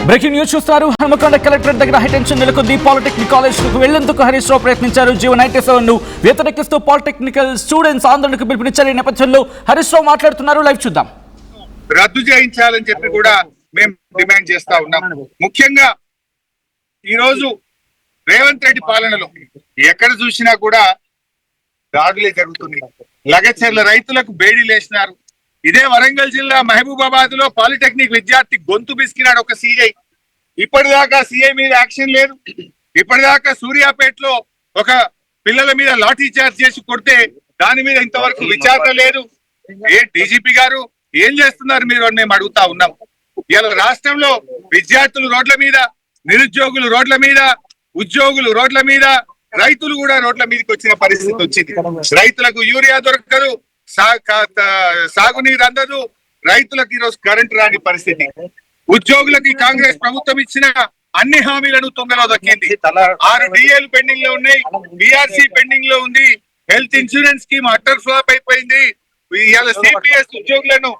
Breaking news చూస్తారు. Hanumakonda collectorate దగ్గర high tension నెలకొంది. పాలిటెక్నిక్ కాలేజ్కు వెళ్లేందుకు హరీష్ రావు ప్రయత్నించారు. జీవో 97 ను వ్యతిరేకిస్తూ పాలిటెక్నికల్ స్టూడెంట్స్ ఆందోళనకు పిలుపునిచ్చారు. ఈ నేపథ్యంలో హరీష్ రావు మాట్లాడుతున్నారు. లైవ్ చూద్దాం. రద్దు చేయించాలని చెప్పి కూడా మేము డిమాండ్ చేస్తా ఉన్నాం. ముఖ్యంగా ఈ రోజు రేవంత్ రెడ్డి పాలనలో ఎక్కడ చూసినా కూడా దాడులే జరుగుతున్నాయి. లగచర్ల రైతులకు బేడీలు వేసినారు. ఇదే వరంగల్ జిల్లా మహబూబాబాద్ లో పాలిటెక్నిక్ విద్యార్థి గొంతు బిసికినాడు ఒక సిఐ. ఇప్పటిదాకా సిఐ మీద యాక్షన్ లేదు. ఇప్పటిదాకా సూర్యాపేటలో ఒక పిల్లల మీద లాఠీ చార్జ్ చేసి కొడితే దాని మీద ఇంతవరకు విచారణ లేదు. డీజీపీ గారు ఏం చేస్తున్నారు మీరు అని మేము అడుగుతా ఉన్నాం. ఇలా రాష్ట్రంలో విద్యార్థులు రోడ్ల మీద, నిరుద్యోగులు రోడ్ల మీద, ఉద్యోగులు రోడ్ల మీద, రైతులు కూడా రోడ్ల మీదకి వచ్చిన పరిస్థితి వచ్చింది. రైతులకు యూరియా దొరకదు, సాగునీరు అందదు, రైతులకు ఈరోజు కరెంటు రాని పరిస్థితి. ఉద్యోగులకి కాంగ్రెస్ ప్రభుత్వం ఇచ్చిన అన్ని హామీలను తొంగలో దక్కింది. 6 డిఏలు పెండింగ్ లో ఉన్నాయి, బిఆర్సీ పెండింగ్ లో ఉంది, health insurance scheme utter flop అయిపోయింది. ఇవాళ సిపిఎస్ ఉద్యోగులను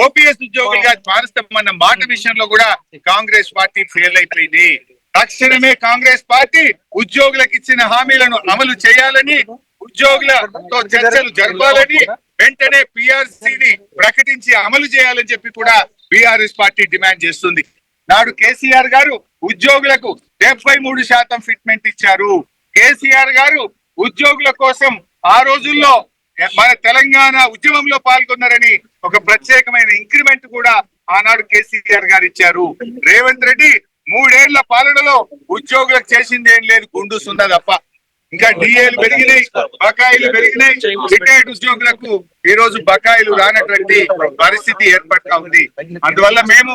ఓపీఎస్ ఉద్యోగులుగా మారుస్తామన్న మాట విషయంలో కూడా కాంగ్రెస్ పార్టీ ఫెయిల్ అయిపోయింది. తక్షణమే కాంగ్రెస్ పార్టీ ఉద్యోగులకు ఇచ్చిన హామీలను అమలు చేయాలని, ఉద్యోగులతో చర్చలు జరపాలని, వెంటనే పిఆర్సీని ప్రకటించి అమలు చేయాలని చెప్పి కూడా బీఆర్ఎస్ పార్టీ డిమాండ్ చేస్తుంది. నాడు కేసీఆర్ గారు ఉద్యోగులకు 73% ఫిట్మెంట్ ఇచ్చారు. కేసీఆర్ గారు ఉద్యోగుల కోసం ఆ రోజుల్లో మన తెలంగాణ ఉద్యమంలో పాల్గొన్నారని ఒక ప్రత్యేకమైన ఇంక్రిమెంట్ కూడా ఆనాడు కేసీఆర్ గారు ఇచ్చారు. రేవంత్ రెడ్డి 3 ఏళ్ల పాలనలో ఉద్యోగులకు చేసింది ఏం లేదు, గుండు సున్నా తప్ప. ఇంకా డిఏలు పెరిగినాయి, బకాయిలు పెరిగినాయి. రిటైర్డ్ ఉద్యోగులకు ఈ రోజు బకాయిలు రానటువంటి పరిస్థితి ఏర్పడతా ఉంది. అందువల్ల మేము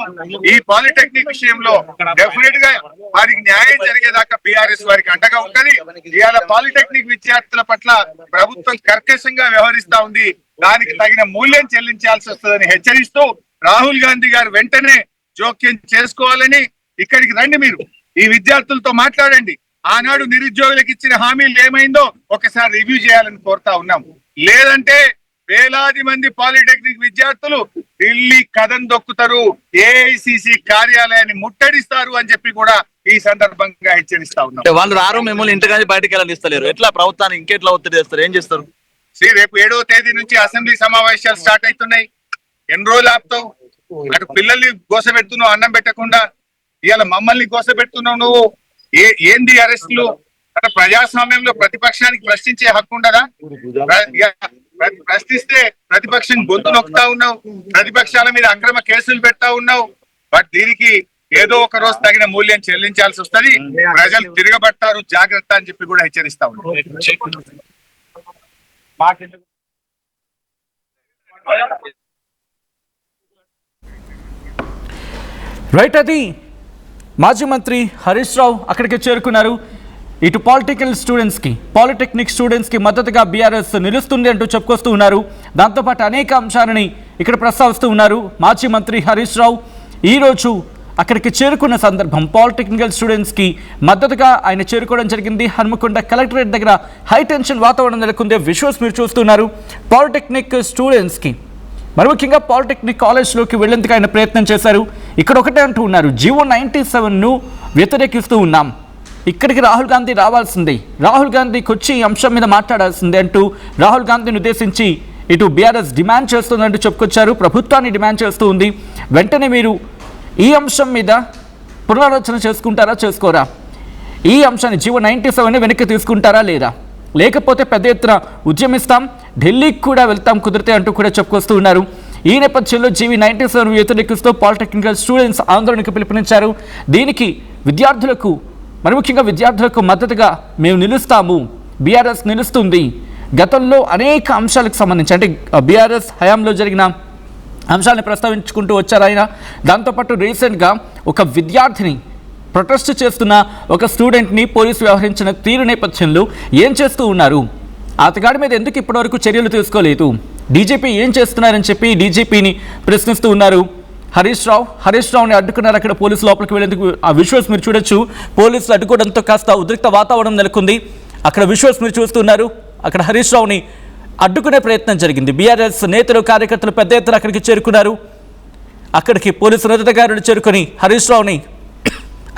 ఈ పాలిటెక్నిక్ విషయంలో డెఫినెట్ గా వారికి న్యాయం జరిగేదాకా బీఆర్ఎస్ వారికి అండగా ఉంటది. ఇవాళ పాలిటెక్నిక్ విద్యార్థుల పట్ల ప్రభుత్వం కర్కశంగా వ్యవహరిస్తా ఉంది. దానికి తగిన మూల్యం చెల్లించాల్సి వస్తుందని హెచ్చరిస్తూ రాహుల్ గాంధీ గారు వెంటనే జోక్యం చేసుకోవాలని, ఇక్కడికి రండి, మీరు ఈ విద్యార్థులతో మాట్లాడండి. ఆనాడు నిరుద్యోగులకు ఇచ్చిన హామీలు ఏమైందో ఒకసారి రివ్యూ చేయాలని కోరుతా ఉన్నాం. లేదంటే వేలాది మంది పాలిటెక్నిక్ విద్యార్థులు ఢిల్లీ కథం దొక్కుతారు, ఏఐసిసి కార్యాలయాన్ని ముట్టడిస్తారు అని చెప్పి కూడా ఈ సందర్భంగా హెచ్చరిస్తా ఉన్నాం. వాళ్ళు రారు, మిమ్మల్ని ఇంటికి బయటకు వెళ్ళనిస్తలేరు. ఎట్లా ప్రభుత్వాన్ని ఇంకెట్లా ఒత్తిడి చేస్తారు, ఏం చేస్తారు? రేపు 7వ తేదీ నుంచి అసెంబ్లీ సమావేశాలు స్టార్ట్ అవుతున్నాయి. ఎన్ని రోజులు ఆపుతావు? అటు పిల్లల్ని గోసపెడుతున్నావు అన్నం పెట్టకుండా, ఇవాళ మమ్మల్ని గోసపెడుతున్నావు నువ్వు. ఏంది అరెస్టులు? అంటే ప్రజాస్వామ్యంలో ప్రతిపక్షానికి ప్రశ్నించే హక్కు ఉండదా? ప్రశ్నిస్తే ప్రతిపక్షం గొంతు నొక్కుతా ఉన్నావు, ప్రతిపక్షాల మీద అక్రమ కేసులు పెడతా ఉన్నావు. బట్ దీనికి ఏదో ఒక రోజు తగిన మూల్యం చెల్లించాల్సి వస్తుంది. ప్రజలు తిరగబడతారు, జాగ్రత్త అని చెప్పి కూడా హెచ్చరిస్తా ఉన్నాం. రైట్, అది మాజీ మంత్రి హరీష్ రావు అక్కడికి చేరుకున్నారు. ఇటు పాలిటెక్నిక్ స్టూడెంట్స్కి మద్దతుగా బీఆర్ఎస్ నిలుస్తుంది అంటూ చెప్పుకొస్తూ ఉన్నారు. దాంతోపాటు అనేక అంశాలని ఇక్కడ ప్రస్తావిస్తూ ఉన్నారు. మాజీ మంత్రి హరీష్ రావు ఈరోజు అక్కడికి చేరుకున్న సందర్భం పాలిటెక్నికల్ స్టూడెంట్స్కి మద్దతుగా ఆయన చేరుకోవడం జరిగింది. హనుమకొండ కలెక్టరేట్ దగ్గర హైటెన్షన్ వాతావరణం నెలకొందే విజువల్స్ మీరు చూస్తున్నారు. పాలిటెక్నిక్ స్టూడెంట్స్కి, మరి ముఖ్యంగా పాలిటెక్నిక్ కాలేజ్లోకి వెళ్లేందుకు ఆయన ప్రయత్నం చేశారు. ఇక్కడ ఒకటే అంటూ ఉన్నారు, జీవో 97ను వ్యతిరేకిస్తూ ఉన్నాం, ఇక్కడికి రాహుల్ గాంధీ రావాల్సిందే, రాహుల్ గాంధీకి వచ్చి ఈ అంశం మీద మాట్లాడాల్సిందే అంటూ రాహుల్ గాంధీని ఉద్దేశించి ఇటు బీఆర్ఎస్ డిమాండ్ చేస్తుందంటూ చెప్పుకొచ్చారు. ప్రభుత్వాన్ని డిమాండ్ చేస్తూ ఉంది. వెంటనే మీరు ఈ అంశం మీద పునరాలోచన చేసుకుంటారా, చేసుకోరా? ఈ అంశాన్ని జీవో 97ని వెనక్కి తీసుకుంటారా లేదా? లేకపోతే పెద్ద ఎత్తున ఉద్యమిస్తాం, ఢిల్లీకి కూడా వెళ్తాం కుదిరితే అంటూ కూడా చెప్పుకొస్తూ ఉన్నారు. ఈ నేపథ్యంలో జీవో 97 వ్యతిరేకిస్తూ పాలిటెక్నికల్ స్టూడెంట్స్ ఆందోళనకు పిలుపునిచ్చారు. దీనికి విద్యార్థులకు, మరి ముఖ్యంగా విద్యార్థులకు మద్దతుగా మేము నిలుస్తాము, బీఆర్ఎస్ నిలుస్తుంది. గతంలో అనేక అంశాలకు సంబంధించి, అంటే బీఆర్ఎస్ హయాంలో జరిగిన అంశాలను ప్రస్తావించుకుంటూ వచ్చారు ఆయన. దాంతోపాటు రీసెంట్గా ఒక విద్యార్థిని, ప్రొటెస్ట్ చేస్తున్న ఒక స్టూడెంట్ని పోలీసు వ్యవహరించిన తీరు నేపథ్యంలో ఏం చేస్తూ ఉన్నారు, అతగాడి మీద ఎందుకు ఇప్పటివరకు చర్యలు తీసుకోలేదు, డీజీపీ ఏం చేస్తున్నారని చెప్పి డీజీపీని ప్రశ్నిస్తూ ఉన్నారు. హరీష్ రావుని అడ్డుకున్నారు. అక్కడ పోలీసు లోపలికి వెళ్ళేందుకు ఆ విజువల్స్ మీరు చూడొచ్చు. పోలీసులు అడ్డుకోవడంతో కాస్త ఉద్రిక్త వాతావరణం నెలకొంది. అక్కడ విజువల్స్ మీరు చూస్తున్నారు. అక్కడ హరీష్ రావుని అడ్డుకునే ప్రయత్నం జరిగింది. బీఆర్ఎస్ నేతలు, కార్యకర్తలు పెద్ద ఎత్తున అక్కడికి చేరుకున్నారు. అక్కడికి పోలీసు ఉన్నతాధికారులు చేరుకొని హరీష్ రావుని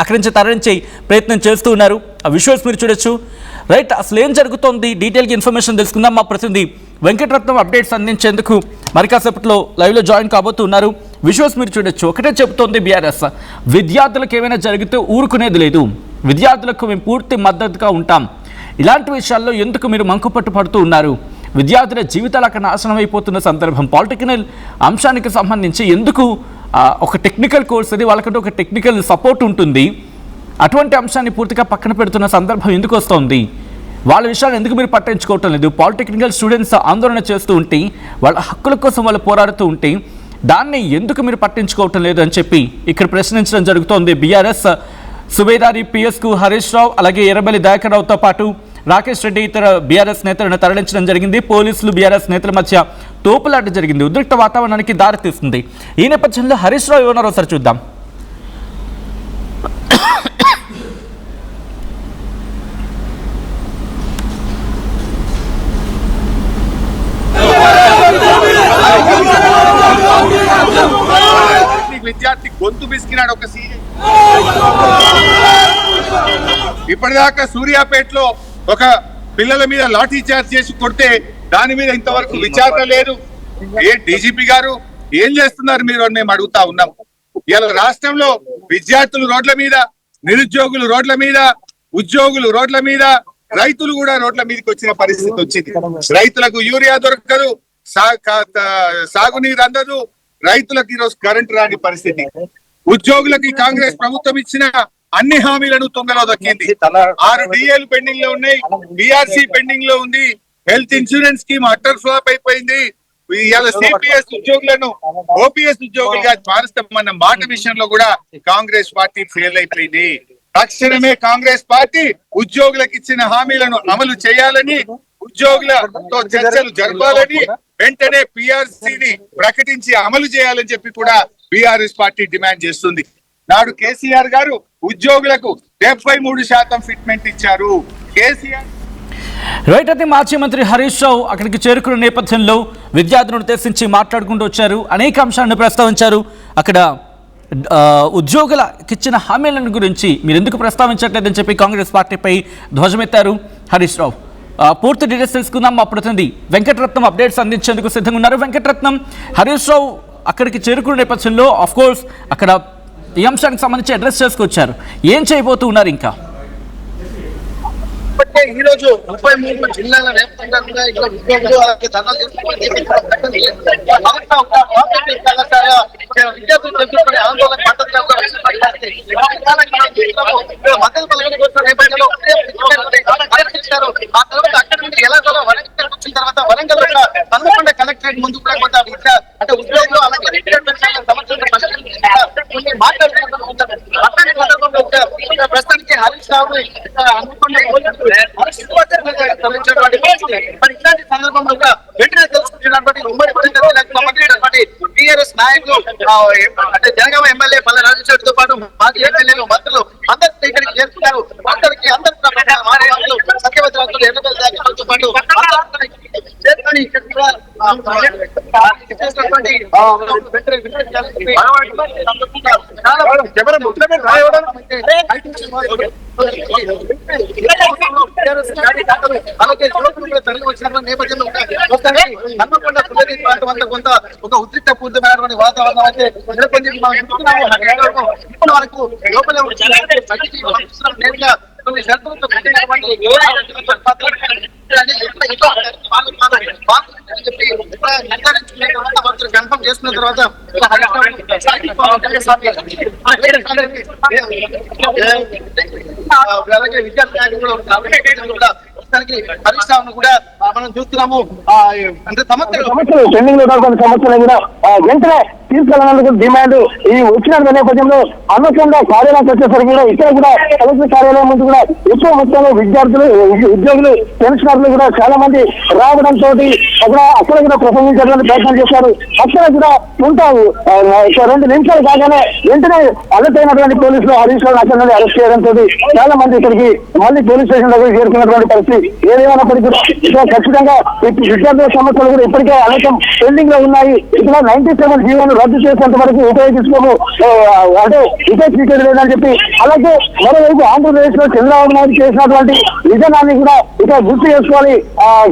అక్కడి నుంచి తరలించే ప్రయత్నం చేస్తూ ఉన్నారు. ఆ విజువల్స్ మీరు చూడొచ్చు. రైట్, అసలు ఏం జరుగుతోంది డీటెయిల్గా ఇన్ఫర్మేషన్ తెలుసుకుందాం. మా ప్రతినిధి వెంకటరత్నం అప్డేట్స్ అందించేందుకు మరి కాసేపట్లో లైవ్లో జాయిన్ కాబోతున్నారు. విజువల్స్ మీరు చూడొచ్చు. ఒకటే చెబుతోంది బీఆర్ఎస్, విద్యార్థులకు ఏమైనా జరిగితే ఊరుకునేది లేదు, విద్యార్థులకు మేము పూర్తి మద్దతుగా ఉంటాం. ఇలాంటి విషయాల్లో ఎందుకు మీరు మంకుపట్టు పడుతూ ఉన్నారు? విద్యార్థుల జీవితాలు అక్కడ నాశనం అయిపోతున్న సందర్భం, పాలిటికల్ అంశానికి సంబంధించి ఎందుకు ఒక టెక్నికల్ కోర్స్ అది, వాళ్ళకంటే ఒక టెక్నికల్ సపోర్ట్ ఉంటుంది, అటువంటి అంశాన్ని పూర్తిగా పక్కన పెడుతున్న సందర్భం ఎందుకు వస్తుంది? వాళ్ళ విషయాలు ఎందుకు మీరు పట్టించుకోవటం లేదు? పాలిటెక్నికల్ స్టూడెంట్స్ ఆందోళన చేస్తూ ఉంటే, వాళ్ళ హక్కుల కోసం వాళ్ళు పోరాడుతూ ఉంటే దాన్ని ఎందుకు మీరు పట్టించుకోవటం లేదు అని చెప్పి ఇక్కడ ప్రశ్నించడం జరుగుతోంది. బీఆర్ఎస్ సుబేదారి పిఎస్కు హరీష్ రావు, అలాగే ఎర్రబెల్లి దయాకర్ రావుతో పాటు రాకేష్ రెడ్డి ఇతర బీఆర్ఎస్ నేతలను తరలించడం జరిగింది. పోలీసులు బీఆర్ఎస్ నేతల మధ్య తోపులాట జరిగింది, ఉద్రిక్త వాతావరణానికి దారితీస్తుంది. ఈ నేపథ్యంలో హరీష్ రావు ఏమన్నారో ఒకసారి చూద్దాం. విద్యార్థి గొంతు బిసికినాడు ఒక సీఎం. ఇప్పటిదాకా సూర్యాపేటలో ఒక పిల్లల మీద లాఠీ చార్జ్ చేసి కొడితే దాని మీద ఇంతవరకు విచారణ లేదు. ఏ డీజీపీ గారు ఏం చేస్తున్నారు మీరు అని మేము అడుగుతా ఉన్నాం. ఇలా రాష్ట్రంలో విద్యార్థులు రోడ్ల మీద, నిరుద్యోగులు రోడ్ల మీద, ఉద్యోగులు రోడ్ల మీద, రైతులు కూడా రోడ్ల మీదకి వచ్చిన పరిస్థితి వచ్చింది. రైతులకు యూరియా దొరకదు, సాగునీరు అందదు, రైతులకు ఈరోజు కరెంట్ రాని పరిస్థితి. ఉద్యోగులకి కాంగ్రెస్ ప్రభుత్వం ఇచ్చిన అన్ని హామీలను తొందరలో దక్కింది. 6 డిఏలు పెండింగ్ లో ఉన్నాయి, బీఆర్సీ పెండింగ్ లో ఉంది, health insurance scheme utter flop అయిపోయింది. ఇవాళ సిపిఎస్ ఉద్యోగులను ఓపీఎస్ ఉద్యోగులుగా మారుస్తామన్న మాట విషయంలో కూడా కాంగ్రెస్ పార్టీ ఫెయిల్ అయిపోయింది. తక్షణమే కాంగ్రెస్ పార్టీ ఉద్యోగులకు ఇచ్చిన హామీలను అమలు చేయాలని, ఉద్యోగులతో చర్చలు జరపాలని, వెంటనే పిఆర్సీని ప్రకటించి అమలు చేయాలని చెప్పి కూడా బీఆర్ఎస్ పార్టీ డిమాండ్ చేస్తుంది. నాడు కేసీఆర్ గారు ఉద్యోగులకు 73% ఫిట్మెంట్ ఇచ్చారు. కేసీఆర్ రైట్, అయితే మాజీ మంత్రి హరీష్ రావు అక్కడికి చేరుకున్న నేపథ్యంలో విద్యార్థులను ఉద్దేశించి మాట్లాడుకుంటూ వచ్చారు, అనేక అంశాలను ప్రస్తావించారు. అక్కడ ఉద్యోగులకు ఇచ్చిన హామీలను గురించి మీరు ఎందుకు ప్రస్తావించట్లేదని చెప్పి కాంగ్రెస్ పార్టీపై ధ్వజమెత్తారు హరీష్ రావు. పూర్తి డీటెయిల్స్ తెలుసుకుందాం. మా ప్రతినిధి వెంకటరత్నం అప్డేట్స్ అందించేందుకు సిద్ధంగా ఉన్నారు. వెంకటరత్నం, హరీష్ రావు అక్కడికి చేరుకున్న నేపథ్యంలో ఆఫ్ కోర్స్ అక్కడ ఈ అంశానికి సంబంధించి అడ్రస్ చేసుకొచ్చారు, ఏం చేయబోతూ ఉన్నారు ఇంకా? ఈ రోజు 33 జిల్లాల వ్యాప్తంగా కూడా ఇక్కడ ఉద్యోగులు విద్యార్థులు తెలుసుకునే ఆందోళన ఆ తర్వాత అక్కడి నుండి ఎలా వచ్చిన తర్వాత వరంగల్ హన్మకొండ కలెక్టరేట్ ముందు కూడా కొంత అంటే ఉద్యోగులు అలాగే ప్రస్తుతానికి హరీష్ రావు మరి ఇలాంటి సందర్భంలో వెంటనే తెలుసుకుంటున్నటువంటి ఉమ్మడి సంబంధించినటువంటి టీఆర్ఎస్ నాయకులు అంటే జనగామ ఎమ్మెల్యే పల్లె రాజేశ్వరితో పాటు మాజీ ఎమ్మెల్యేలు, మంత్రులు అందరూ ఇక్కడికి చేరుతున్నారు. అందరికి అందరూ సత్యవతి రాజులు, ఎర్రబెల్లి దాఖలతో పాటు చేరుకొని ఇక్కడ అలాగే తరలి వచ్చిన నేపథ్యంలో హన్మకొండ పుల్లరి ప్రాంతం అంతా కొంత ఒక ఉద్రిక్త పూర్తమైనటువంటి వాతావరణం అయితే నెలకొంది. మనం చూస్తున్నాము ఇప్పటి వరకు లోపల నేరుగా కొన్ని షరతులతో కన్ఫర్మ్ చేసుకున్న తర్వాత అలాగే విద్యార్థి నాయకులు కూడా హరీష్ రావును కూడా మనం చూస్తున్నాము. అంటే సమస్యలు పెండింగ్ లో కొన్ని సమస్యలు కూడా వెంటనే తీసుకెళ్లాలని డిమాండ్ ఈ వచ్చిన నేపథ్యంలో అనవసరంగా కార్యాలయానికి వచ్చేసరికి కూడా ఇక్కడ కూడా కలెక్టర్ కార్యాలయం ముందు కూడా ఎక్కువ మొత్తంలో విద్యార్థులు, ఉద్యోగులు, పెన్షనర్లు కూడా చాలా మంది రావడంతో అక్కడ కూడా ప్రసంగించడానికి ప్రయత్నం చేశారు. అక్కడ కూడా ఉంటారు 2 నిమిషాలు కాగానే వెంటనే అలర్ట్ అయినటువంటి పోలీసులు హరీష్ రావు అక్కడ నుండి అరెస్ట్ చేయడంతో చాలా మంది ఇక్కడికి మళ్ళీ పోలీస్ స్టేషన్ దగ్గర చేరుకున్నటువంటి పరిస్థితి. ఏదేమైనప్పటికీ కూడా ఇక్కడ ఖచ్చితంగా విద్యార్థుల సమస్యలు కూడా ఇప్పటికే అనేకం పెండింగ్ లో ఉన్నాయి. ఇక్కడ 97 జీవోను రద్దు చేసేంత వరకు ఉపయోగించుకోము, అంటే ఉపేక్షించేది లేదని చెప్పి, అలాగే మరోవైపు ఆంధ్రప్రదేశ్ లో చంద్రబాబు నాయుడు చేసినటువంటి విధానాన్ని కూడా ఇక్కడ గుర్తు చేసుకోవాలి.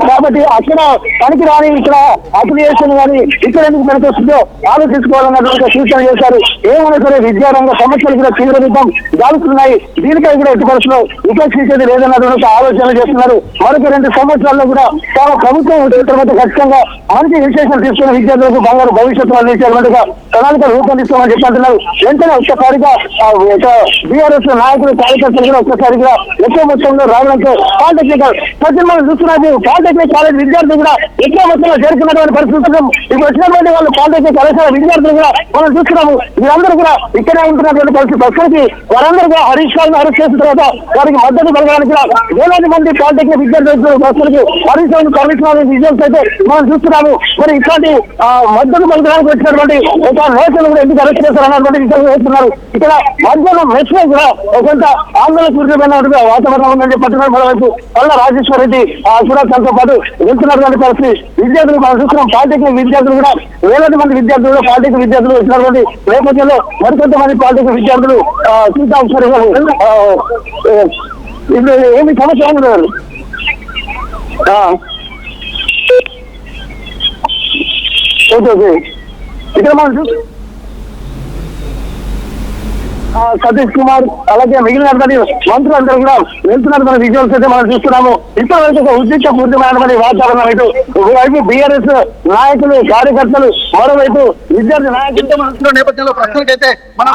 కాబట్టి అక్కడ పనికి రాని ఇక్కడ అప్లికేషన్ కానీ ఇక్కడ ఎందుకు మనకు వస్తుందో ఆలోచించుకోవాలన్నటువంటి సూచన చేశారు. ఏమైనా సరే విద్యారంగ సమస్యలు కూడా తీవ్ర రూపం దాలుతున్నాయి, దీనిపై కూడా ఎట్టి పరిస్థితుల్లో ఉపేక్షించేది లేదన్నటువంటి ఆలోచన చేస్తున్నారు. మరొక 2 సంవత్సరాల్లో కూడా చాలా ప్రభుత్వం వచ్చిన తర్వాత ఖచ్చితంగా మంచి విశేషాలు తీసుకున్న విద్యార్థులకు బంగారు భవిష్యత్తు అందించేటువంటిగా ప్రణాళిక రూపొందిస్తామని చెప్పి అంటున్నారు. వెంటనే ఒక్కసారిగా బీఆర్ఎస్ నాయకులు కార్యకర్తలు కూడా ఒక్కసారిగా ఎక్కువ మొత్తంలో రావడంతో పాలిటెక్నికల్ ప్రజలు మనం చూస్తున్నది పాలిటెక్నిక్ కాలేజ్ విద్యార్థులు కూడా ఎక్కువ మొత్తంలో చేరుకున్నటువంటి పరిస్థితులు ఇప్పుడు వచ్చినటువంటి వాళ్ళు పాలిటెక్నిక్ కళాశాల విద్యార్థులు కూడా మనం చూస్తున్నాము. వీరందరూ కూడా ఇక్కడే ఉంటున్నటువంటి పరిస్థితి. ప్రస్తుతానికి వారందరూ కూడా హరీష్ రావును అరెస్ట్ చేసిన తర్వాత వారికి మద్దతు పలకడానికి కూడా వేలాది మంది పాలిటెక్నిక్ విద్యార్థులు ప్రస్తుతానికి హరీష్ రావును కమిషనర్ విజువల్స్ అయితే మనం చూస్తున్నాము. మరి ఇట్లాంటి మద్దతు పలకడానికి వచ్చినటువంటి ఒక నేతలు కూడా ఎందుకు అరెస్ట్ చేస్తారు అన్నటువంటి విషయాలు వేస్తున్నారు. ఇక్కడ మధ్యాహ్నం మెట్రో కూడా కొంత ఆందోళన పూర్తిమైనటువంటి వాతావరణం ఉందని పట్టుకున్నారు. మరోవైపు పల్ల రాజేశ్వర రెడ్డి కూడా తనతో పాటు వెళ్తున్నటువంటి పరిస్థితి. విద్యార్థులు మనం చూస్తున్నాం, పాలిటెక్నిక్ విద్యార్థులు కూడా వేలాది మంది విద్యార్థులు కూడా పాలిటెక్నిక్ విద్యార్థులు వచ్చినటువంటి నేపథ్యంలో మరికొంతమంది పాలిటెక్నిక్ విద్యార్థులు చూద్దాం సరే ఇప్పుడు ఏమి సమస్య ఏమి ఓకే ఇక్కడ మనం సతీష్ కుమార్ అలాగే మిగిలినటువంటి మంత్రులందరూ కూడా వెళ్తున్నారు. మన విజువల్స్ అయితే మనం చూస్తున్నాము. ఇప్పటివరకు ఒక ఉద్రిక్తపూరితమైనటువంటి వాతావరణం ఇటు ఒకవైపు బీఆర్ఎస్ నాయకులు కార్యకర్తలు, మరోవైపు విద్యార్థి నాయకులు నేపథ్యంలో ప్రశ్నలకైతే మనం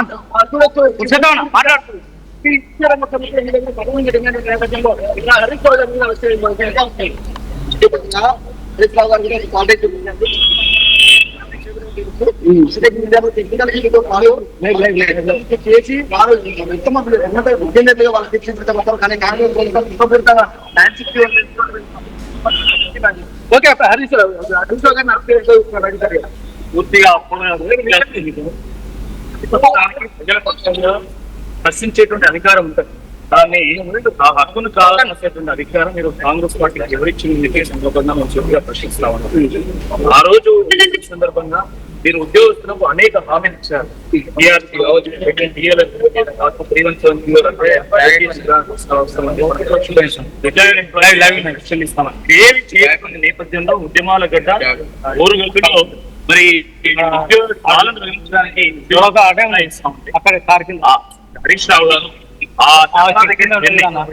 చేసి వాళ్ళు ఎంతమంది వాళ్ళు తీర్చిదిద్దే మొత్తం కానీ ఓకే హరీష్ గారిని పూర్తిగా ప్రజల పక్షంగా ప్రశ్నించేటువంటి అధికారం ఉంటుంది. దాన్ని ఆ హక్కును కావాల్సినటువంటి అధికారం మీరు కాంగ్రెస్ పార్టీకి ఎవరిచ్చింది సందర్భంగా మేము చెప్పుగా ప్రశ్నిస్తా ఉన్నాం. ఆ రోజు సందర్భంగా మీరు ఉద్యోగస్తులకు అనేక హామీలు ఇచ్చారు. ఏమి చేయకుండా నేపథ్యంలో ఉద్యమాల గడ్డ ఓరుగల్లులో మరి ఉద్యోగ పాలన నిర్వహించడానికి అక్కడ హరీష్ రావు గారు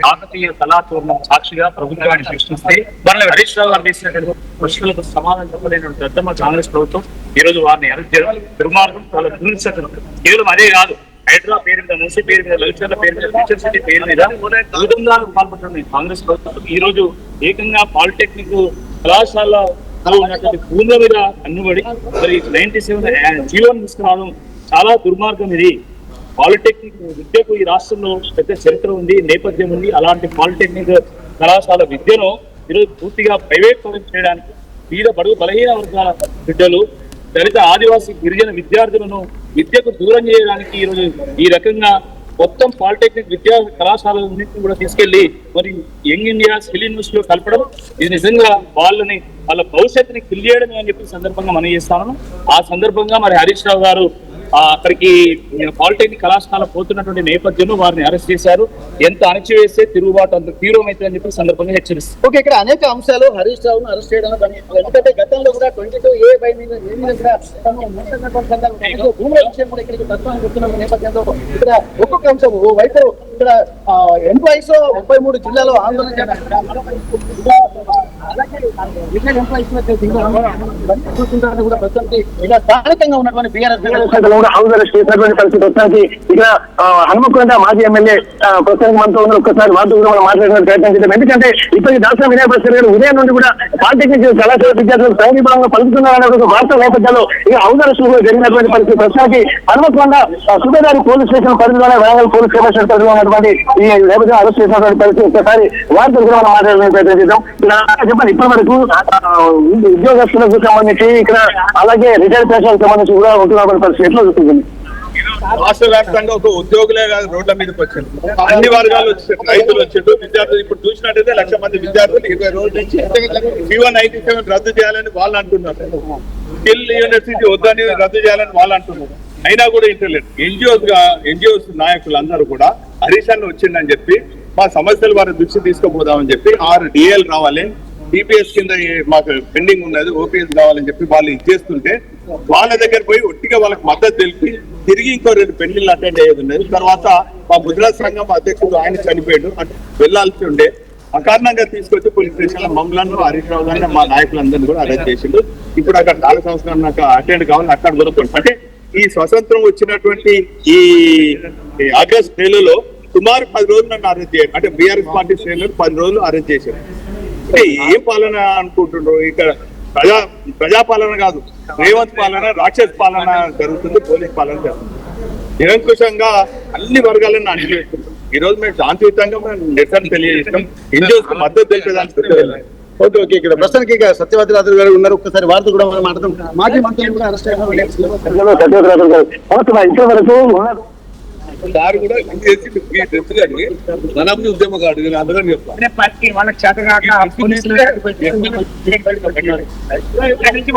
కాకతీయ కళాచూర్ణం సాక్షిగా ప్రభుత్వాన్ని సృష్టిస్తే హరీష్ రావు గారు చేసినటువంటి ప్రశ్నలకు సమాధానం చెప్పలేనటువంటి దద్దమ్మ కాంగ్రెస్ ప్రభుత్వం ఈ రోజు వారిని అరెస్ట్ చేయడం దుర్మార్గం, చాలా దుర్నిశ్చయం. కేవలం అదే కాదు, హైదరాబాద్ పేరు మీద, మూసీ పేరు మీద, లలితల పేరు మీద, టీచర్ సిటీ పేరు మీద విధంగాలకు పాల్పడుతుంది కాంగ్రెస్ ప్రభుత్వం. ఈ రోజు ఏకంగా పాలిటెక్నిక్ కళాశాల ఉన్నటువంటి భూముల మీద కన్నుబడి మరి 97 జీవోను తీసుకురావడం చాలా దుర్మార్గం. ఇది పాలిటెక్నిక్ విద్యకు ఈ రాష్ట్రంలో పెద్ద చరిత్ర ఉంది, నేపథ్యం ఉంది. అలాంటి పాలిటెక్నిక్ కళాశాల విద్యను ఈరోజు పూర్తిగా ప్రైవేట్ పరం చేయడానికి పేద బడుగు బలహీన వర్గాల బిడ్డలు, దళిత ఆదివాసీ గిరిజన విద్యార్థులను విద్యకు దూరం చేయడానికి ఈరోజు ఈ రకంగా మొత్తం పాలిటెక్నిక్ విద్యా కళాశాలన్నింటినీ కూడా తీసుకెళ్లి మరి యంగ్ ఇండియా స్కిల్ యూనివర్సిటీలో కలపడం, ఇది నిజంగా వాళ్ళ భవిష్యత్తుని కిల్ చేయడమే అని చెప్పి సందర్భంగా మనం చేస్తాను. ఆ సందర్భంగా మరి హరీష్ రావు గారు అక్కడికి పాలిటెక్నిక్ కళాశాల పోతున్నటువంటి నేపథ్యంలో వారిని అరెస్ట్ చేశారు. ఎంత అణచివేస్తే తిరుగుబాటు అంత తీవ్రమైతే అని చెప్పి సందర్భంగా హెచ్చరిస్తారు. ఓకే, ఇక్కడ అనేక అంశాలు హరీష్ రావును అరెస్ట్ చేయడం, ఎందుకంటే గతంలో కూడా 22A భూముల విషయం కూడా ఇక్కడికి తత్వాన్ని చెప్తున్న నేపథ్యంలో ఇక్కడ ఒక్కొక్క అంశం ఓవైపు ఇక్కడ ఎంప్లాయీస్ 33 జిల్లాలో ఆందోళన కూడా ప్రస్తుతానికి ఇలా స్థానికంగా ఉన్నటువంటి బీఆర్ఎస్ చేసినటువంటి పరిస్థితి వస్తానికి ఇక్కడ హనుమకొండ మాజీ ఎమ్మెల్యే ప్రస్తుతానికి మనతో ఉన్న ఒక్కసారి వారితో కూడా మనం మాట్లాడే ప్రయత్నం చేద్దాం. ఎందుకంటే ఇప్పటికి దర్శనం వినయ భాస్కర్ గారు ఉదయం నుండి కూడా పాలిటెక్నిక్ కళాశాల విద్యార్థులు సైనికంగా పలుకుతున్నారనే ఒక వార్త నేపథ్యంలో ఇక హౌస్ అరెస్ట్ జరిగినటువంటి పరిస్థితి. ప్రస్తుతానికి హనుమకొండ సుబేదారి పోలీస్ స్టేషన్ పరిధిలోనే వరంగల్ పోలీస్ కమిషనర్ పరిధిలో ఉన్నటువంటి ఈ నేపథ్యంలో అరెస్ట్ చేసినటువంటి పరిస్థితి. ఒక్కసారి వారితో కూడా మనం మాట్లాడే ప్రయత్నం చేద్దాం. చెప్పండి, ఇప్పటి వరకు ఉద్యోగస్తులకు సంబంధించి ఇక్కడ అలాగే రిటైర్డ్ పేషెంట్లకు సంబంధించి కూడా ఉంటున్నటువంటి పరిస్థితి ఎట్లా చూస్తుంది? రాష్ట్ర వ్యాప్తంగా ఒక ఉద్యోగులే కాదు రోడ్ల మీదకి వచ్చారు, అన్ని వర్గాలు వచ్చారు, రైతులు వచ్చారు, విద్యార్థులు. ఇప్పుడు చూసినట్టయితే 1,00,000 మంది విద్యార్థులు 20 రోజుల నుంచి P197 రద్దు చేయాలని వాళ్ళు అంటున్నారు. స్కిల్ యూనివర్సిటీ వద్దని రద్దు చేయాలని వాళ్ళు అంటున్నారు. అయినా కూడా ఇంటర్లేదు. ఎన్జిఓస్ నాయకులందరూ కూడా హరీష్ అన్న వచ్చిందని చెప్పి మా సమస్యలు వారి దృష్టి తీసుకుపోదామని చెప్పి 6 DL రావాలి, DPS కింద మాకు పెండింగ్ ఉన్నది, OPS కావాలని చెప్పి వాళ్ళు ఇచ్చేస్తుంటే వాళ్ళ దగ్గర పోయి ఒట్టిగా వాళ్ళకి మద్దతు తెలిపి తిరిగి ఇంకో 2 పెళ్లిళ్ళు అటెండ్ అయ్యేది ఉన్నది. తర్వాత మా ముద్రా సంఘం అధ్యక్షుడు ఆయన చనిపోయాడు, వెళ్లాల్సి ఉండే అకారణంగా తీసుకొచ్చి పోలీస్ స్టేషన్ లో మమ్మల్ని హరీష్ రావు గారిని మా నాయకులందరినీ కూడా అరెస్ట్ చేసిండు. ఇప్పుడు అక్కడ 4 సంవత్సరాలు నాకు అటెండ్ కావాలి, అక్కడ దొరుకుతుంది. అంటే ఈ స్వతంత్రం వచ్చినటువంటి ఈ ఆగస్ట్ నెలలో సుమారు 10 రోజులు నన్ను అరెస్ట్ చేయాలి. అంటే బీఆర్ఎస్ పార్టీ శ్రేణులు 10 రోజులు అరెస్ట్ చేశారు. అంటే ఏం పాలన అనుకుంటున్నారు? ఇక్కడ ప్రజాపాలన కాదు, రేవంత్ పాలన, రాక్షస పాలన జరుగుతుంది, పోలీస్ పాలన జరుగుతుంది. నిరంకుశంగా అన్ని వర్గాలను అణిచివేస్తున్నారు. ఈ రోజు మేము శాంతియుతంగా నిరసన తెలియజేస్తాం, ఇండియన్స్ మద్దతు తెలిపేదానికి. ఓకే ఓకే, ఇక్కడ ప్రస్తుతానికి సత్యవతి రాత్రి గారు ఉన్నారు. ఒక్కసారి వారితో కూడా మనం మాట్లాడతాం. మాజీ మంత్రులు కూడా అరెస్ట్ అయ్యారు. సార్ కూడా మనప్పుడు ఉద్యమకాడు అందరూ వాళ్ళకి చేతగాక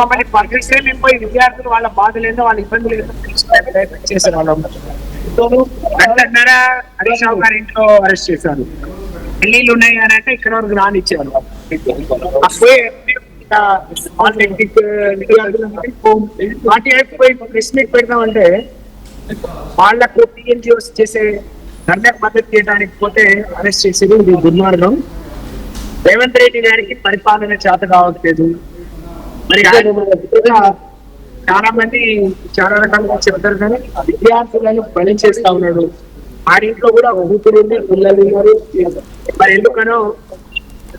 మమ్మల్ని పరిస్థితి పోయి విద్యార్థులు వాళ్ళ బాధలు ఏందో వాళ్ళ ఇబ్బందులు ఏందో చేశారు. వాళ్ళు హరీష్ రావు గారి ఇంట్లో అరెస్ట్ చేశారు. పెళ్లిళ్ళు ఉన్నాయి అని అంటే ఇక్కడ వరకు రానిచ్చారు. ప్రెస్ మీట్ పెడతామంటే వాళ్లకు PNGOs చేసే ధర్నాకు మద్దతు చేయడానికి పోతే అరెస్ట్ చేసేది ఇది దుర్మార్గం. రేవంత్ రెడ్డి గారికి పరిపాలన చేత కావట్లేదు. మరి చాలా మంది చాలా రకాలుగా చెప్తారు, కానీ విద్యార్థులను బలి చేస్తా ఉన్నాడు. ఆడింట్లో కూడా కూతురు పిల్లలు ఉన్నారు. మరి ఎందుకనో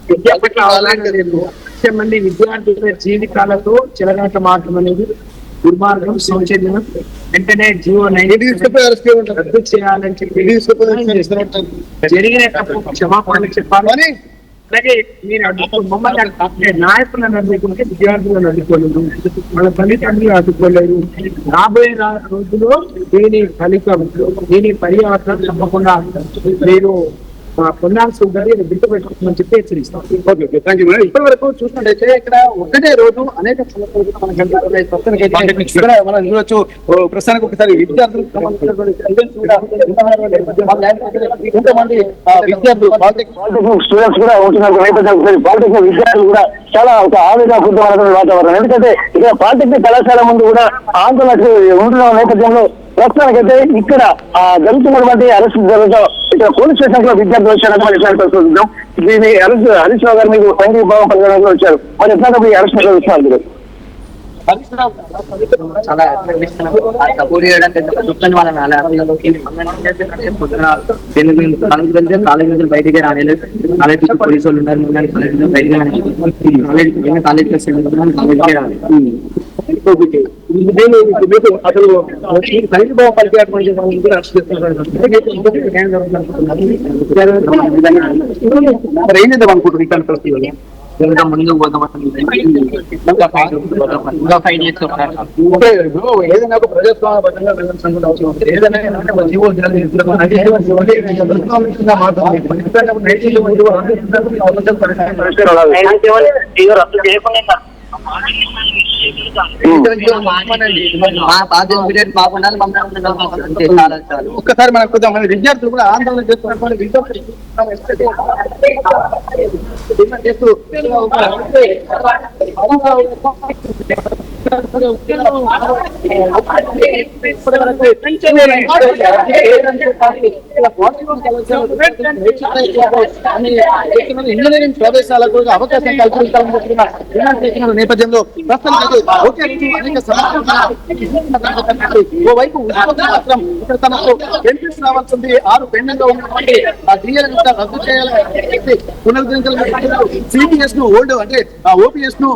విద్య పట్ల అవగాహన లేదు. 1,00,000 మంది విద్యార్థుల జీవితాలతో చెలగాట మాత్రం అనేది దుర్మార్గం, శోచనీయం. వెంటనే జీవో 9 రద్దు చేయాలని చెప్పి జరిగిన తప్పు క్షమాపణ చెప్పాలని. అలాగే మీరు మమ్మల్ని నాయకులను అడ్డుకుంటే విద్యార్థులను అడ్డుకోలేదు, వాళ్ళ తల్లిదండ్రులు అడ్డుకోలేదు. రాబోయే రోజుల్లో దీని ఫలితం, దీని పర్యావరణం తప్పకుండా మీరు పొందాల్సి ఉంటుంది, గుర్తు పెట్టుకోమని చెప్పి హెచ్చరిస్తాం. Okay, thank you madam. ఇప్పటి వరకు చూసినట్టయితే ఇక్కడ ఒకటే రోజు అనేక సమస్యలు మనం చూడొచ్చు. ప్రస్తుతానికి ఒకసారి విద్యార్థులకు ఇంతమంది విద్యార్థులు పాలిటెక్నిక్ స్టూడెంట్స్ కూడా ఉంటున్నారు నేపథ్యం. పాలిటెక్నిక్ విద్యార్థులు కూడా చాలా ఒక ఆవేదనపూర్వకమైన వాతావరణం. ఎందుకంటే ఇక్కడ పాలిటెక్నిక్ కళాశాల ముందు కూడా ఆందోళనకు ఉంటున్న నేపథ్యంలో ప్రస్తుతానికైతే ఇక్కడ జరుగుతున్నటువంటి అరెస్ట్ జరుగుతాం. ఇక్కడ పోలీస్ స్టేషన్ లో విద్యార్థులు వచ్చారు. దీన్ని హరీష్ రావు గారు మీకు సంఘీయ భావం పలకడానికి వచ్చారు. మరి ఎట్లా మీ అరెస్ట్ చూస్తున్నారు? చాలా సపోర్ట్ చేయడానికి కాలేజ్ బయటికి రాలేదు. కాలేజ్ పోలీసు వాళ్ళు ఉన్నారు, బయటికి కాలేజ్కి రాలేదు. అసలు సంఘీభావం పలికేటువంటి ఏం చేద్దాం అనుకుంటున్నారు ఇక్కడ పరిస్థితుల్లో? ఇంకా ముందుకు పోతాం. ఏదైనా ఒక ప్రజాస్వామ్యబద్ధంగా వెళ్ళాల్సిన అవసరం ఉంది. ఏదైనా జీవో ఒక్కసారి మనకు కొంతమంది విద్యార్థులు కూడా ఆందోళన చేస్తున్నటువంటి చేస్తూ ఇంజనీరింగ్ ప్రవేశాలకు అవకాశం కల్పించాలని చెప్పిన నేపథ్యంలో ఓవైపు మాత్రం ఇక్కడ తనకు బెనిఫిట్స్ రావాల్సింది 6 పెండింగ్ లో ఉన్నటువంటి రద్దు చేయాలని పునరుద్ధరించాలని సిపిఎస్ ను ఓల్డ్ అంటే ఓపీఎస్ ను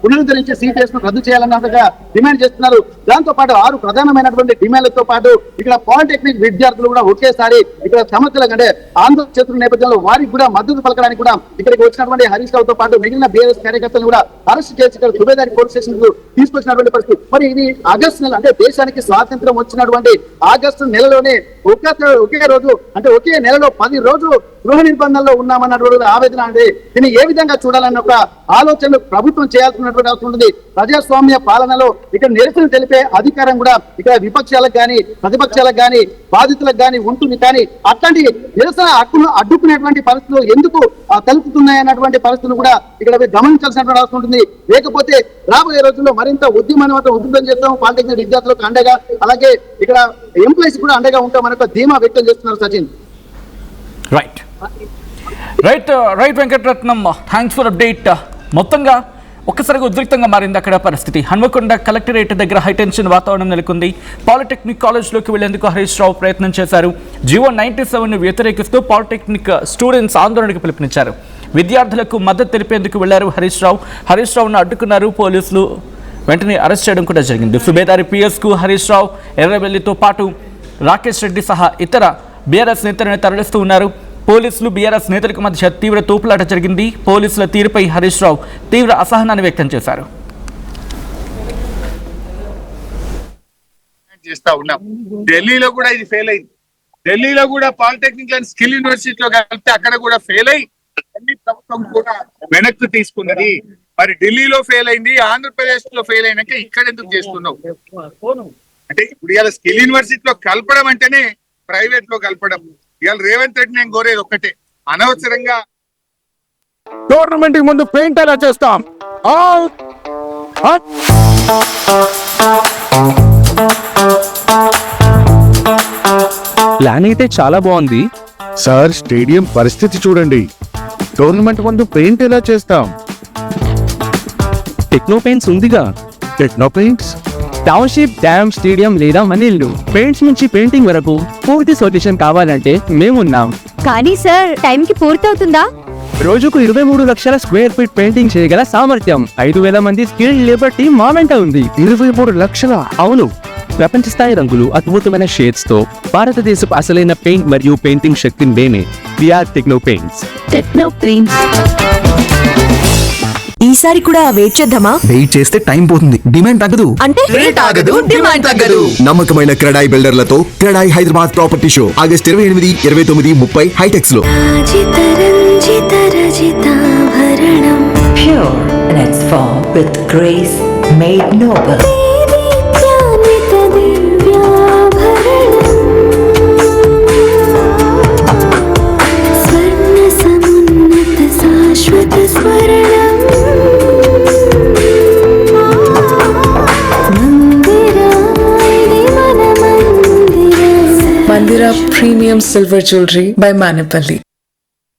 పునరుద్ధరించి సిపిఎస్ ను రద్దు చేయాలన్నట్టుగా డిమాండ్ చేస్తున్నారు. దాంతో పాటు 6 ప్రధానమైనటువంటి డిమాండ్లతో పాటు ఇక్కడ పాలిటెక్నిక్ విద్యార్థులు కూడా ఒకేసారి ఇక్కడ సమస్యలకు అంటే ఆందోళన చేస్తున్న నేపథ్యంలో వారికి కూడా మద్దతు పలకడానికి కూడా ఇక్కడికి వచ్చినటువంటి హరీష్ రావుతో పాటు మిగిలిన బీఆర్ఎస్ కార్యకర్తలు కూడా అరెస్ట్ చేసి ఇక్కడ సుబేదారి పోలీస్ స్టేషన్ కు తీసుకొచ్చినటువంటి పరిస్థితి. మరి ఇది ఆగస్టు నెల అంటే దేశానికి స్వాతంత్రం వచ్చినటువంటి ఆగస్టు నెలలోనే ఒకే రోజు అంటే ఒకే నెలలో 10 రోజులు గృహ నిర్బంధంలో ఉన్నామన్నటువంటి ఆవేదన అంటే దీన్ని ఏ విధంగా చూడాలన్న ఒక ఆలోచనలు ప్రభుత్వం చేయాల్సినటువంటి అవసరం ఉంటుంది. ప్రజాస్వామ్య పాలనలో ఇక్కడ నిరసన తెలిపే అధికారం కూడా ఇక్కడ విపక్షాలకు కానీ ప్రతిపక్షాలకు కానీ బాధితులకు కానీ ఉంటుంది. కానీ అట్లాంటి నిరసన హక్కును అడ్డుకునేటువంటి పరిస్థితులు ఎందుకు తలుపుతున్నాయి అన్నటువంటి పరిస్థితులు కూడా ఇక్కడ గమనించాల్సినటువంటి అవసరం ఉంటుంది. లేకపోతే రాబోయే రోజుల్లో మరింత ఉద్యమాన్ని మాత్రం ఉధృతం చేస్తాం. పాలిటెక్నిక్ విద్యార్థులకు అండగా అలాగే ఇక్కడ ఎంప్లాయీస్ కూడా అండగా ఉంటాం మనకు ధీమా వ్యక్తం చేస్తున్నారు Sachin. Right Venkataratnam, thanks for update. మొత్తంగా ఒక్కసారిగా ఉద్రిక్తంగా మారింది అక్కడ పరిస్థితి. హన్మకొండ కలెక్టరేట్ దగ్గర హైటెన్షన్ వాతావరణం నెలకొంది. పాలిటెక్నిక్ కాలేజ్లోకి వెళ్లేందుకు హరీష్ రావు ప్రయత్నం చేశారు. జీవో 97ను వ్యతిరేకిస్తూ పాలిటెక్నిక్ స్టూడెంట్స్ ఆందోళనకు పిలుపునిచ్చారు. విద్యార్థులకు మద్దతు తెలిపేందుకు వెళ్లారు హరీష్ రావును అడ్డుకున్నారు పోలీసులు. వెంటనే అరెస్ట్ చేయడం కూడా జరిగింది. సుబేదారి పిఎస్కు హరీష్ రావు, ఎర్రబెల్లితో పాటు రాకేష్ రెడ్డి సహా ఇతర బీఆర్ఎస్ నేతలను తరలిస్తూ ఉన్నారు. పోలీసులు బీఆర్ఎస్ నేతలకు మధ్య తీవ్ర తోపులాట జరిగింది. పోలీసుల తీరుపై హరీష్ రావు తీవ్ర అసహనాన్ని వ్యక్తం చేశారు. చేస్తా ఉన్నాం. ఢిల్లీలో కూడా ఇది ఫెయిల్ అయింది. ఢిల్లీలో కూడా పాలిటెక్నిక్ అండ్ స్కిల్ యూనివర్సిటీలో కలిపితే అక్కడ కూడా ఫెయిల్ అయ్యి ఢిల్లీ ప్రభుత్వం కూడా వెనక్కి తీసుకున్నది. మరి ఢిల్లీలో ఫెయిల్ అయింది, ఆంధ్రప్రదేశ్ లో ఫెయిల్ అయినాక ఇక్కడ ఎందుకు చేస్తున్నావు అంటే ఇప్పుడు ఇవాళ స్కిల్ యూనివర్సిటీలో కలపడం అంటేనే ప్రైవేట్ లో కలపడం. ఇవాళ రేవంత్ రెడ్డి నేను కోరేది ఒక్కటే, అనవసరంగా గవర్నమెంట్ ముందు పెయింట్ ఎలా చేస్తాం. ప్లాన్ అయితే చాలా బాగుంది సార్, స్టేడియం పరిస్థితి చూడండి. గవర్నమెంట్ ముందు పెయింట్ ఎలా చేస్తాం. టెక్నో పెయింట్స్ ఉందిగా. Techno paints, township, dam, stadium లేదా మనీళ్లు, పెయింట్స్ నుంచి పెయింటింగ్ వరకు పూర్తి సొల్యూషన్ కావాలంటే మేమున్నాం. కానీ సార్, టైంకి పూర్తవుతుందా? రోజుకు 23 లక్షల స్క్వేర్ ఫీట్ పెయింటింగ్ చేయగల సామర్థ్యం, 5,000 మంది స్కిల్డ్ లేబర్ టీం మా వెంట ఉంది. 23 లక్షల? అవును. ప్రపంచ స్థాయి రంగులు, అద్భుతమైన షేడ్స్ తో భారతదేశపు అసలైన పెయింట్ మరియు పెయింటింగ్ శక్తిని మేమే. VR techno paints. Techno paints. ఈసారి కూడా వెయిట్ చేద్దామా? వెయిట్ చేస్తే టైం పోతుంది, డిమాండ్ తగ్గదు. అంటే రేట్ ఆగదు, డిమాండ్ తగ్గదు. నమ్మకమైన క్రెడాయి బిల్డర్లతో Credai Hyderabad property show August 28, 29, 30 Hitex లో. Pure in its form with grace made noble. Mandira Premium Silver Jewelry by Manipali.